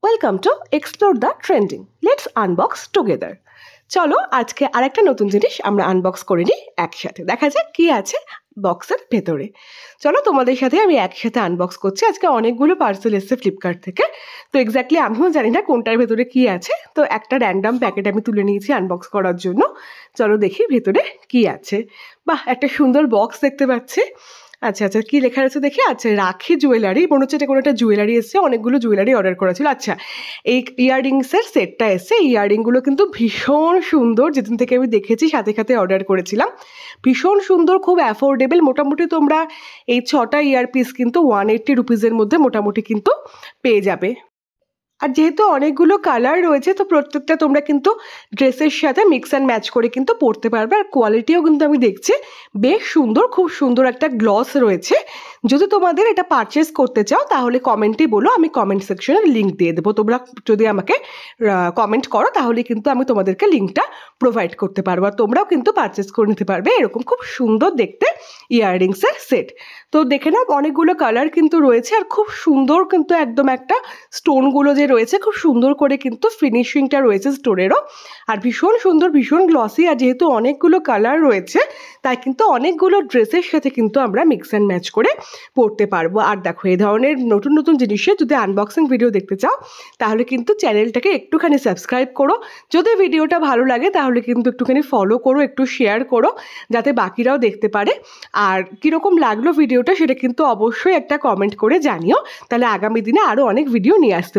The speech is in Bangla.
Welcome to explore the trending, let's unbox together. চলো আজকে আরেকটা নতুন জিনিস আমরা আনবক্স করে নিই একসাথে, দেখা যাক কি আছে বক্সের ভেতরে। চলো তোমাদের সাথে আমি একসাথে আনবক্স করছি। আজকে অনেকগুলো পার্সেল এসেছে ফ্লিপকার্ট থেকে, তো এক্স্যাক্টলি আমিও জানি না কোনটার ভেতরে কি আছে, তো একটা র্যান্ডাম প্যাকেট আমি তুলে নিয়েছি আনবক্স করার জন্য। চলো দেখি ভেতরে কি আছে। বাহ, একটা সুন্দর বক্স দেখতে পাচ্ছি। আচ্ছা আচ্ছা, কি লেখা আছে দেখি। আচ্ছা, রাখি জুয়েলারি, মনে হচ্ছে এটা কোনো একটা জুয়েলারি এসছে। অনেকগুলো জুয়েলারি অর্ডার করা ছিল। আচ্ছা, এই ইয়াররিংসের সেটটা এসছে। এই ইয়াররিংগুলো কিন্তু ভীষণ সুন্দর, যেদিন থেকে আমি দেখেছি সাথে সাথে অর্ডার করেছিলাম। ভীষণ সুন্দর, খুব অ্যাফোর্ডেবল। মোটামুটি তোমরা এই 6টা ইয়ারপিস কিন্তু 180 রুপিসের মধ্যে মোটামুটি কিন্তু পেয়ে যাবে। আর যেহেতু অনেকগুলো কালার রয়েছে, তো প্রত্যেকটা তোমরা কিন্তু ড্রেসের সাথে মিক্স অ্যান্ড ম্যাচ করে কিন্তু পরতে পারবে। আর কোয়ালিটিও কিন্তু আমি দেখছি বেশ সুন্দর, খুব সুন্দর একটা গ্লস রয়েছে। যদি তোমাদের এটা পারচেস করতে চাও তাহলে কমেন্টে বলো, আমি কমেন্ট সেকশনে লিঙ্ক দিয়ে দেবো। তোমরা যদি আমাকে কমেন্ট করো তাহলে কিন্তু আমি তোমাদেরকে লিঙ্কটা প্রোভাইড করতে পারবো, আর তোমরাও কিন্তু পারচেস করে নিতে পারবে এরকম খুব সুন্দর দেখতে ইয়াররিংসের সেট। তো দেখে নাও, অনেকগুলো কালার কিন্তু রয়েছে, আর খুব সুন্দর কিন্তু একদম একটা স্টোনগুলো যে রয়েছে খুব সুন্দর করে কিন্তু ফিনিশিংটা রয়েছে স্টোনেরও। আর ভীষণ সুন্দর, ভীষণ গ্লসি। আর যেহেতু অনেকগুলো কালার রয়েছে তাই কিন্তু অনেকগুলো ড্রেসের সাথে কিন্তু আমরা মিক্স অ্যান্ড ম্যাচ করে পরতে পারবো। আর দেখো, এই ধরনের নতুন নতুন জিনিসের যদি আনবক্সিং ভিডিও দেখতে চাও তাহলে কিন্তু চ্যানেলটাকে একটুখানি সাবস্ক্রাইব করো। যদি ভিডিওটা ভালো লাগে তাহলে কিন্তু একটুখানি ফলো করো, একটু শেয়ার করো যাতে বাকিরাও দেখতে পারে। আর কীরকম লাগলো ভিডিওটা সেটা কিন্তু অবশ্যই একটা কমেন্ট করে জানিও, তাহলে আগামী দিনে আরও অনেক ভিডিও নিয়ে আসতে